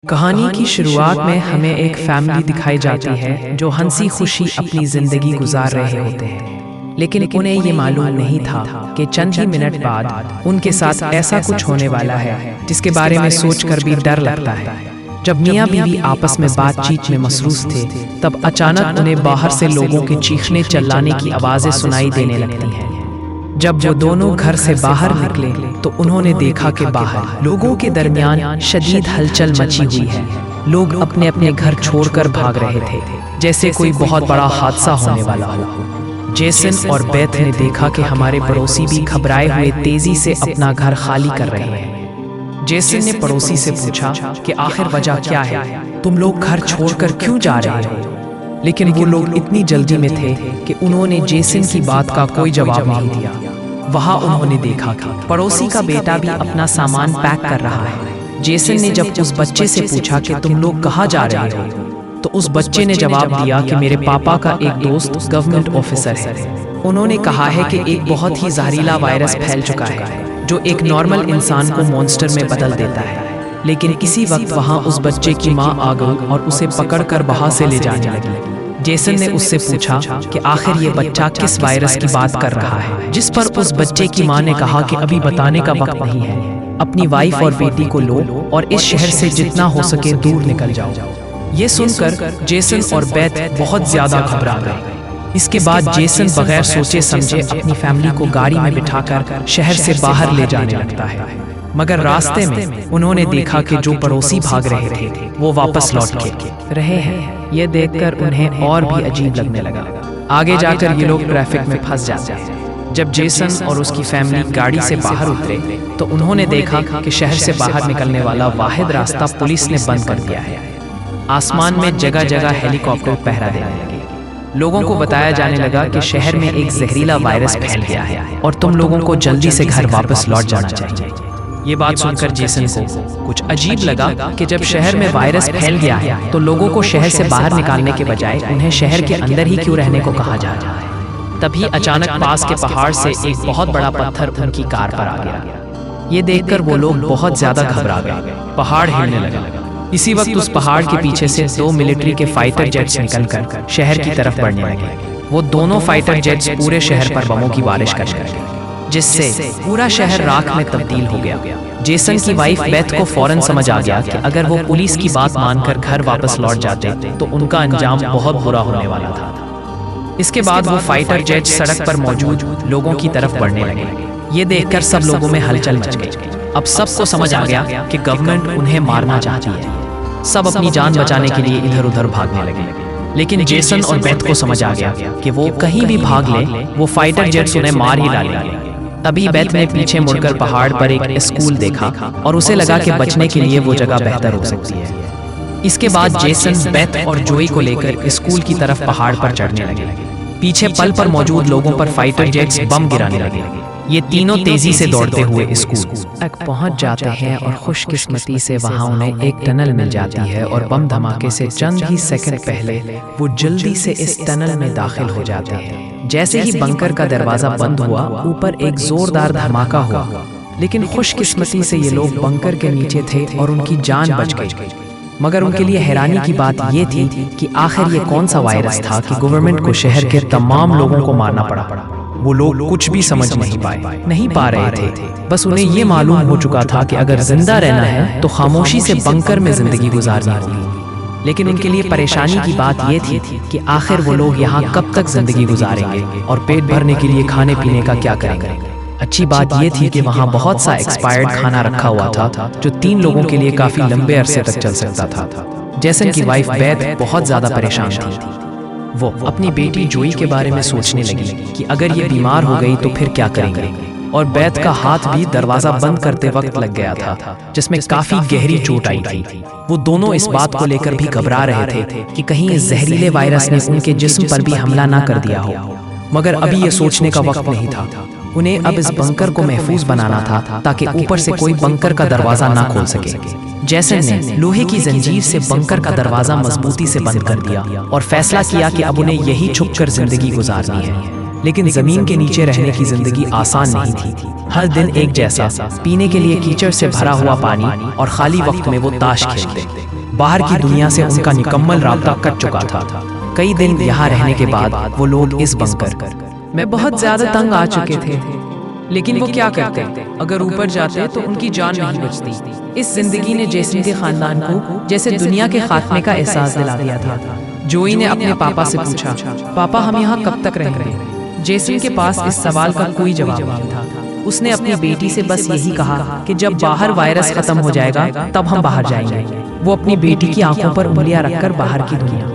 कहानी की शुरुआत में हमें एक फैमिली दिखाई जाती है जो हंसी खुशी अपनी जिंदगी गुजार रहे होते हैं, लेकिन उन्हें ये मालूम नहीं था कि चंद ही मिनट बाद उनके साथ ऐसा कुछ होने वाला है जिसके बारे में सोचकर भी डर लगता है। जब मियाँ बीवी आपस में बातचीत में मसरूफ थे, तब अचानक उन्हें बाहर से लोगों के चीखने चिल्लाने की आवाजें सुनाई देने लगती हैं। जब वो दोनों घर से बाहर निकले तो उन्होंने देखा कि बाहर लोगों के दरमियान शदीद हलचल मची हुई है। लोग अपने अपने घर छोड़कर भाग रहे थे, जैसे कोई बहुत बड़ा हादसा होने वाला हो। जेसन और बेथ ने देखा कि हमारे पड़ोसी भी घबराए हुए तेजी से अपना घर खाली कर रहे हैं। जेसन ने पड़ोसी से पूछा कि आखिर वजह क्या है, तुम लोग घर छोड़कर क्यों जा रहे हो? लेकिन वो लोग इतनी जल्दी में थे कि उन्होंने जेसन की बात का कोई जवाब नहीं दिया। वहाँ उन्होंने देखा कि पड़ोसी का बेटा भी अपना सामान पैक कर रहा है। जेसन ने जब उस बच्चे से पूछा कि तुम लोग कहाँ जा रहे हो, तो उस बच्चे ने जवाब दिया कि मेरे पापा का एक दोस्त गवर्नमेंट ऑफिसर है। उन्होंने कहा है कि एक बहुत ही जहरीला वायरस फैल चुका है जो एक नॉर्मल इंसान को मॉन्स्टर में बदल देता है। लेकिन इसी वक्त वहाँ उस बच्चे की माँ आ गई और उसे पकड़कर वहाँ से ले जाने लगी। जेसन ने उससे पूछा कि आखिर ये बच्चा किस वायरस की बात कर रहा है, जिस पर उस बच्चे की माँ ने कहा कि अभी बताने का वक्त नहीं है। अपनी वाइफ और बेटी को लो और इस शहर से जितना हो सके दूर निकल जाओ। ये सुनकर जेसन और बेथ बहुत ज्यादा घबरा गए। इसके बाद जेसन बगैर सोचे समझे अपनी फैमिली को गाड़ी में बिठाकर शहर से बाहर ले जाने लगता है। मगर रास्ते में उन्होंने देखा कि जो पड़ोसी भाग रहे थे वो वापस लौट के रहे हैं। ये देखकर उन्हें और भी अजीब लगने लगा। आगे जाकर ये लोग ट्रैफिक में फंस जाते हैं। जब जेसन और उसकी फैमिली गाड़ी से बाहर उतरे तो उन्होंने देखा कि शहर से बाहर निकलने वाला वाहिद रास्ता पुलिस ने बंद कर दिया है। आसमान में जगह जगह हेलीकॉप्टर पहरा देने लगे। लोगों को बताया जाने लगा कि शहर में एक जहरीला वायरस फैल गया है और तुम लोगों को जल्दी से घर वापस लौट जाना चाहिए। ये बात सुनकर जेसन को कुछ अजीब लगा कि जब शहर में वायरस फैल गया है तो लोगों को शहर से बाहर निकालने के बजाय उन्हें शहर के अंदर ही क्यों रहने को कहा जा रहा है। तभी अचानक पास के पहाड़ से एक बहुत बड़ा पत्थर उनकी कार पर आ गया। ये देखकर वो लोग बहुत ज्यादा घबरा गए। पहाड़ हिलने लगा। इसी वक्त उस पहाड़ के पीछे से 2 मिलिट्री के फाइटर जेट्स निकलकर शहर की तरफ बढ़ने लगे। वो दोनों फाइटर जेट्स पूरे शहर पर बमों की बारिश कर गए, जिससे पूरा शहर राख में तब्दील हो गया। जेसन की वाइफ बेथ को फौरन समझ आ गया कि अगर वो पुलिस की बात मानकर घर वापस लौट जाते तो उनका अंजाम बहुत बुरा होने वाला था। इसके बाद वो फाइटर जेट सड़क पर मौजूद लोगों की तरफ बढ़ने लगे। ये देखकर सब लोगों में हलचल मच गई। अब सबको समझ आ गया कि गवर्नमेंट उन्हें मारना चाहती है। सब अपनी जान बचाने के लिए इधर उधर भागने लगे। लेकिन जेसन और बेथ को समझ आ गया कि वो कहीं भी भाग ले वो फाइटर जेट्स उन्हें मार ही डालेंगे। तभी बेथ ने पीछे मुड़कर पहाड़ पर एक स्कूल देखा और उसे लगा कि बचने के लिए वो जगह बेहतर हो सकती है। इसके बाद जेसन बेथ और जोई को लेकर स्कूल की तरफ पहाड़ पर चढ़ने लगे। पीछे पल पर मौजूद लोगों पर फाइटर जेट्स बम गिराने लगे। ये तीनों तेजी से दौड़ते हुए स्कूल तक पहुंच जाते हैं और खुशकिस्मती से वहां उन्हें एक टनल मिल जाती है और बम धमाके से चंद ही सेकंड पहले वो जल्दी से इस टनल में दाखिल हो जाते हैं। जैसे ही बंकर का दरवाजा बंद हुआ, ऊपर एक जोरदार धमाका हुआ। लेकिन खुशकिस्मती से ये लोग बंकर के नीचे थे और उनकी जान बच गई। मगर उनके लिए हैरानी की बात ये थी कि आखिर ये कौन सा वायरस था कि गवर्नमेंट को शहर के तमाम लोगों को मारना पड़ा। वो लोग कुछ भी समझ नहीं पा रहे थे। बस उन्हें ये मालूम हो चुका था कि अगर जिंदा रहना है तो खामोशी से बंकर में जिंदगी गुजारनी होगी। लेकिन उनके लिए परेशानी की बात ये थी कि आखिर वो लोग यहाँ कब तक जिंदगी गुजारेंगे और पेट भरने के लिए खाने पीने का क्या करेंगे। अच्छी बात ये थी कि वहाँ बहुत सा एक्सपायर्ड खाना रखा हुआ था जो 3 लोगों के लिए काफी लंबे अरसे तक चल सकता था। जेसन की वाइफ बेथ बहुत ज्यादा परेशान थी। वो अपनी बेटी जोई के बारे में सोचने लगी कि अगर ये बीमार हो गई तो फिर क्या करेंगे। और बेथ का हाथ भी दरवाजा बंद करते वक्त लग गया था, जिसमें काफी गहरी चोट आई थी। वो दोनों इस बात को लेकर भी घबरा रहे थे कि कहीं इस जहरीले वायरस ने उनके जिस्म पर भी हमला ना कर दिया हो। मगर अभी ये सोचने का वक्त नहीं था। उन्हें अब इस बंकर को महफूज बनाना था ताकि ऊपर से कोई बंकर का दरवाजा ना खोल सके। जेसन ने लोहे की जंजीर से बंकर का दरवाजा मजबूती से बंद कर दिया और फैसला किया कि अब उन्हें यही छुपकर जिंदगी गुजारनी है। लेकिन जमीन के नीचे रहने की जिंदगी आसान नहीं थी। हर दिन एक जैसा, पीने के लिए कीचड़ से भरा हुआ पानी और खाली वक्त में वो ताश खेलते। बाहर की दुनिया से उनका निकम्मल राब्ता कट चुका था। कई दिन यहाँ रहने के बाद वो लोग इस बंकर में बहुत ज्यादा तंग आ चुके थे, लेकिन वो क्या करते, अगर ऊपर जाते तो उनकी जान नहीं बचती। इस जिंदगी ने जेसन के खानदान को जैसे दुनिया के खात्मे का एहसास दिला दिया था। जोई ने अपने पापा से पूछा, पापा हम यहाँ कब तक रहेंगे? जेसन के पास इस सवाल का कोई जवाब नहीं था। उसने अपनी बेटी से बस यही कहा कि जब बाहर वायरस खत्म हो जाएगा तब हम बाहर जाएंगे। वो अपनी बेटी की आंखों पर उंगलियां रखकर बाहर की दुनिया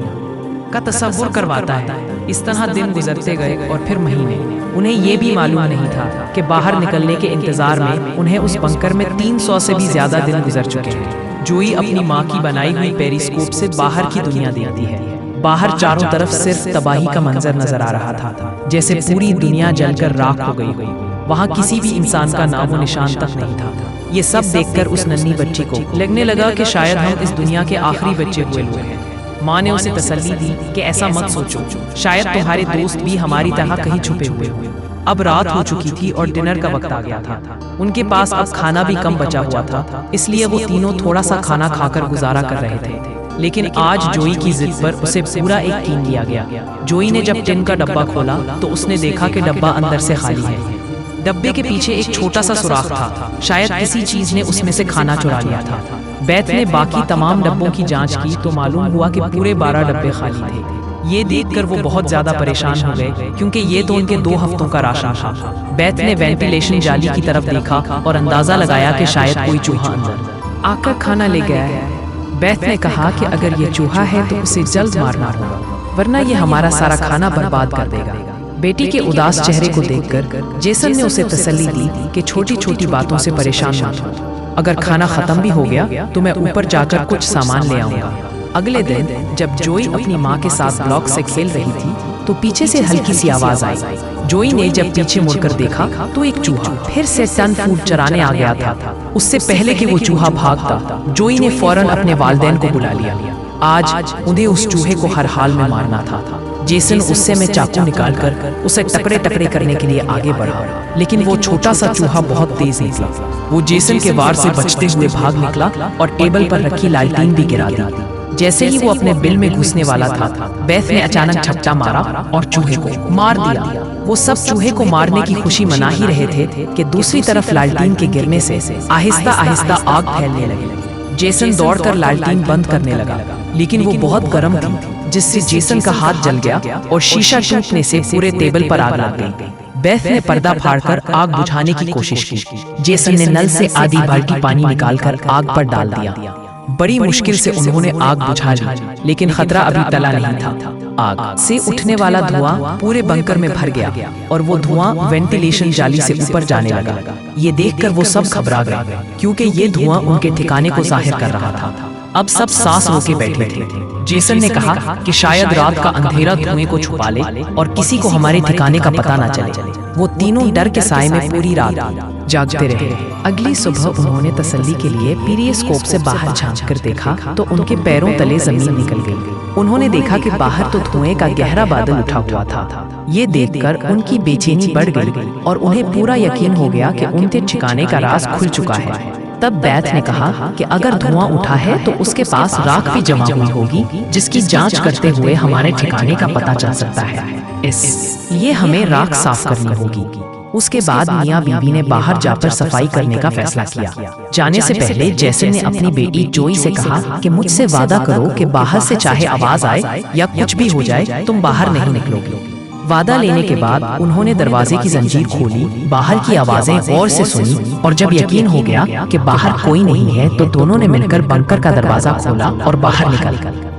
का तसव्वुर करवाता है। इस तरह दिन गुजरते गए और फिर महीने। उन्हें ये भी मालूम नहीं था कि बाहर निकलने के इंतजार में उन्हें उस बंकर में 300 से भी ज्यादा दिन गुजर चुके हैं। जोई अपनी माँ की बनाई हुई पेरिस्कोप से बाहर की दुनिया देखती है। बाहर चारों तरफ सिर्फ तबाही का मंजर नजर आ रहा था, जैसे पूरी दुनिया जलकर राख हो गई। वहाँ किसी भी इंसान का नामो निशान तक नहीं था। ये सब देखकर उस नन्ही बच्ची को लगने लगा कि शायद हम इस दुनिया के आखिरी बच्चे हुए लोग हैं। माँ ने उसे तसल्ली दी कि ऐसा मत सोचो, शायद तुम्हारे दोस्त भी हमारी तरह कहीं छुपे हुए हुए। अब रात हो चुकी थी और डिनर का वक्त आ गया था। उनके पास अब खाना भी कम बचा हुआ था, इसलिए वो तीनों थोड़ा सा खाना खाकर गुजारा कर रहे थे। लेकिन आज जोई की जिद पर उसे पूरा एक टीन लिया गया। जोई ने जब टिन का डब्बा खोला तो उसने देखा कि डब्बा अंदर से खाली है। डब्बे के पीछे एक छोटा सा सुराख था, शायद किसी चीज ने उसमें से खाना चुरा लिया था। बैत ने बाकी तमाम डब्बों की जांच की तो मालूम हुआ कि पूरे 12 डब्बे खाली थे। ये देखकर वो बहुत ज्यादा परेशान हो गए, क्योंकि ये तो उनके 2 हफ्तों का राशन था। बैत ने वेंटिलेशन जाली की तरफ देखा और अंदाजा लगाया कि शायद कोई चूहा अंदर आकर खाना ले गया है। बैत ने कहा कि अगर ये चूहा है तो उसे जल्द मारना होगा, वरना ये हमारा सारा खाना बर्बाद कर देगा। बेटी के उदास चेहरे को देखकर जेसन ने उसे तसल्ली दी कि छोटी छोटी बातों से परेशान मत हो। अगर खाना खत्म भी हो गया तो मैं ऊपर जाकर कुछ सामान ले आऊंगा। अगले दिन जब जोई अपनी माँ के साथ ब्लॉक से खेल रही थी तो पीछे से हल्की सी आवाज आई। जोई ने जब पीछे मुड़कर देखा तो एक चूहा फिर से टन फूड चराने आ गया था। उससे पहले कि वो चूहा भागता, जोई ने फौरन अपने वालिदैन को बुला लिया। आज उन्हें उस चूहे को हर हाल में मारना था। जेसन उससे में चाकू निकालकर उसे टकरे टकरे करने के लिए आगे बढ़ा, लेकिन वो छोटा सा चूहा बहुत तेज निकला। वो जेसन के वार से बचते हुए भाग निकला और टेबल पर रखी लालटेन भी गिरा दी। जैसे ही वो अपने बिल में घुसने वाला था, बैथ ने अचानक झपटा मारा और चूहे को मार दिया। वो सब चूहे को मारने की खुशी मना ही रहे थे कि दूसरी तरफ लालटेन के गिरने से आहिस्ता आहिस्ता आग फैलने लगी। जेसन दौड़कर लालटेन बंद करने लगा, लेकिन वो बहुत गर्म थी, जिससे जेसन का हाथ जल गया और शीशा टूटने से पूरे टेबल पर आग लग गई। बैथ ने पर्दा फाड़कर आग बुझाने की कोशिश की। जेसन ने नल से आधी बाल्टी पानी निकालकर आग पर डाल दिया। बड़ी मुश्किल से उन्होंने आग बुझा ली, लेकिन खतरा अभी टला नहीं था। आग से उठने वाला धुआं पूरे बंकर में भर गया और वो धुआं वेंटिलेशन जाली से ऊपर जाने लगा। ये देखकर वो सब घबरा गए, क्योंकि ये धुआं उनके ठिकाने को जाहिर कर रहा था। अब सब सांस रोके बैठे थे। जेसन ने कहा कि शायद रात का अंधेरा धुएं को छुपा ले और किसी को हमारे ठिकाने का पता न चले। वो तीनों डर के साए में पूरी रात जागते रहे। अगली सुबह उन्होंने तसल्ली के लिए पेरिस्कोप से बाहर झांककर देखा तो उनके पैरों तले जमीन निकल गई। उन्होंने देखा कि बाहर तो धुएं का गहरा बादल उठा हुआ था। ये देखकर उनकी बेचैनी बढ़ गई और उन्हें पूरा यकीन हो गया कि उनके ठिकाने का राज खुल चुका है। तब बैथ ने कहा कि अगर धुआं उठा है तो उसके पास राख भी जमा हुई होगी, जिसकी जांच करते हुए हमारे ठिकाने का पता चल सकता है। इसलिए हमें राख साफ करनी होगी। उसके बाद मियाँ बीबी ने बाहर जाकर सफाई करने का फैसला किया। जाने से पहले जेसन ने अपनी बेटी जोई से कहा कि मुझसे वादा करो कि बाहर से चाहे आवाज आए या कुछ भी हो जाए, तुम बाहर नहीं निकलोगे। वादा लेने के बाद उन्होंने दरवाजे की जंजीर खोली, बाहर की आवाजें गौर से सुनी और जब यकीन हो गया कि बाहर कोई नहीं है तो दोनों ने मिलकर बंकर का दरवाजा खोला और बाहर निकल गए।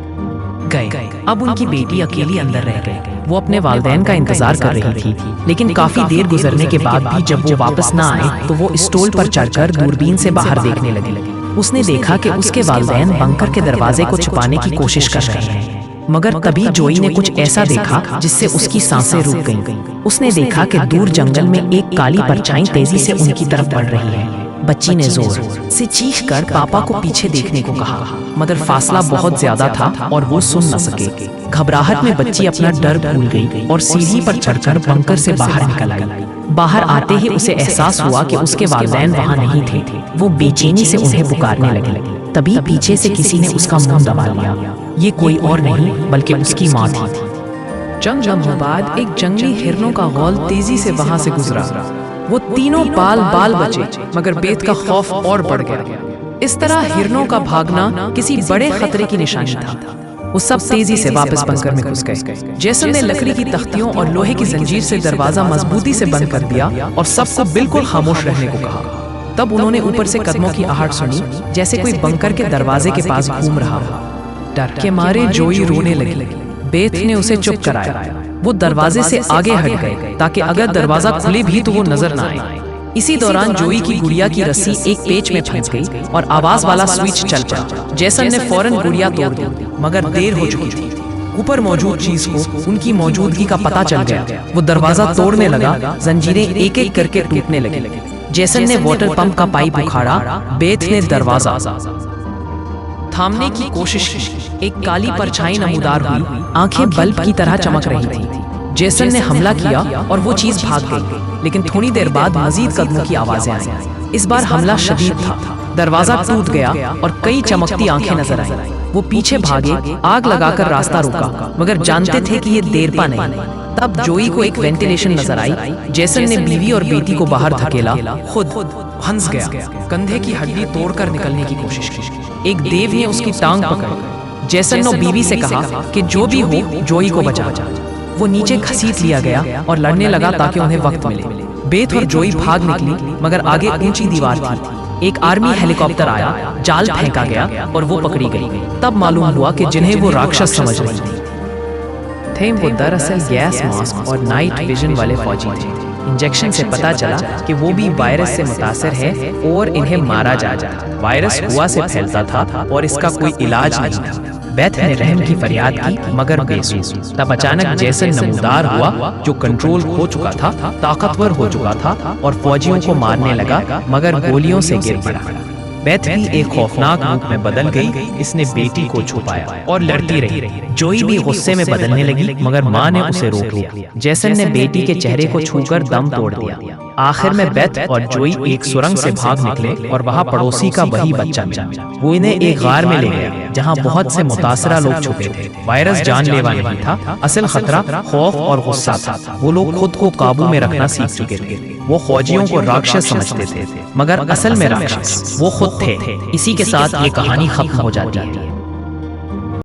अब उनकी बेटी अकेली अंदर रह गई। वो अपने वालिदैन का इंतजार कर रही थी, लेकिन काफी देर गुजरने के बाद भी जब वो वापस न आए तो वो स्टूल पर चढ़कर दूरबीन से बाहर देखने लगी। उसने देखा कि उसके वालिदैन बंकर के दरवाजे को छुपाने की कोशिश कर रहे हैं, मगर तभी जोई ने कुछ ऐसा देखा जिससे उसकी सांसें रुक गईं। उसने देखा कि दूर जंगल में एक काली परछाई तेजी से उनकी तरफ बढ़ रही है। बच्ची ने जोर से चीखकर पापा को पीछे देखने को कहा, मगर फासला बहुत ज्यादा था और वो सुन न सके। घबराहट में बच्ची अपना डर भूल गई और सीढ़ी पर चढ़कर बंकर से बाहर निकल आई। बाहर आते ही उसे एहसास हुआ कि उसके वालिदैन वहां नहीं थे। वो बेचैनी से उन्हें पुकारने लगी। तभी पीछे से किसी ने उसका मुंह दबा लिया। ये कोई और नहीं बल्कि उसकी माँ थी। चंद लम्हों बाद एक जंगली हिरनों का गौल तेजी से वहां से गुजरा। वो तीनों बाल बाल बचे, मगर बेत का खौफ और बढ़ गया। इस तरह हिरनों का भागना किसी बड़े खतरे की निशानी था। वो सब तेजी से वापस बंकर में घुस गए। जेसन ने लकड़ी की तख्तियों और लोहे की जंजीर से दरवाजा मजबूती से बंद कर दिया और सबको बिल्कुल खामोश रहने को कहा। तब उन्होंने ऊपर से कदमों की आहट सुनी, जैसे कोई बंकर के दरवाजे के पास घूम रहा हो। डर के मारे जोई रोने लगी। बेथ ने उसे चुप कराया। वो दरवाजे से आगे हट गए ताकि अगर दरवाजा खुले भी तो वो नजर ना आए। इसी दौरान जोई की गुड़िया की रस्सी एक पेच में फंस गई और आवाज वाला स्विच चल पड़ा। जेसन ने फौरन गुड़िया तोड़ दी, मगर देर हो चुकी थी। ऊपर मौजूद चीज को उनकी मौजूदगी का पता चल गया। वो दरवाजा तोड़ने लगा, जंजीरें एक एक करके टूटने लगी। जेसन ने वाटर पंप का पाइप उखाड़ा। बेथ ने दरवाजा थामने की कोशिश की। एक काली परछाई नमूदार हुई, आंखें बल्ब की तरह चमक रही थी। जेसन ने हमला किया और वो चीज भाग गई, लेकिन थोड़ी देर बाद मजीद कदमों की आवाजें आई। इस बार हमला शदीद था। दरवाजा टूट गया और कई चमकती आंखें नजर आई। वो पीछे भागे, आग लगाकर रास्ता रोका, मगर जानते थे कि ये देरपा नहीं। तब जोई को एक वेंटिलेशन नजर आई। जेसन ने बीवी और बेटी को बाहर धकेला, खुद हंस गया। कंधे की हड्डी तोड़कर निकलने की कोशिश की। एक देव ने उसकी टांग पकड़ी। जेसन ने बीवी से कहा कि जो भी हो जोई को बचा। वो नीचे घसीट लिया गया और लड़ने लगा ताकि उन्हें वक्त मिले। बेथ और जोई भाग निकली, मगर आगे ऊंची दीवार थी। एक आर्मी हेलीकॉप्टर आया, जाल फेंका गया और वो पकड़ी गई। तब मालूम हुआ कि जिन्हें वो राक्षस समझ रही थी वो दरअसल गैस मास्क और नाइट विजन वाले फौजी थे। इंजेक्शन से पता चला कि वो भी वायरस से मुतासर है और इन्हें मारा जा रहा। वायरस हवा से फैलता था और इसका कोई इलाज नहीं था। बेथ ने रहम की फरियाद की, मगर बेसुध। तब अचानक जेसन नमूदार हुआ, जो कंट्रोल खो चुका था, ताकतवर हो चुका था और फौजियों को मारने लगा, मगर गोलियों से गिर पड़ा। बेथ भी एक खौफनाक रूप में बदल गई। इसने बेटी को छुपाया और लड़ती रही। जोई भी गुस्से में बदलने लगी, मगर माँ ने उसे रोक लिया। जेसन ने बेटी के चेहरे को छूकर दम तोड़ दिया। आखिर में बेथ और जोई एक सुरंग से भाग निकले और वहाँ पड़ोसी का वही बच्चा मिला। वो इन्हें एक गार में ले गया जहाँ बहुत से मुतासरा लोग छुपे थे। वायरस जानलेवा नहीं था, असल खतरा खौफ और गुस्सा था। वो लोग खुद को काबू में रखना सीख चुके थे। वो फौजियों को राक्षस समझते थे, मगर असल में राक्षस वो खुद थे। इसी के साथ ये कहानी खत्म हो जाती है।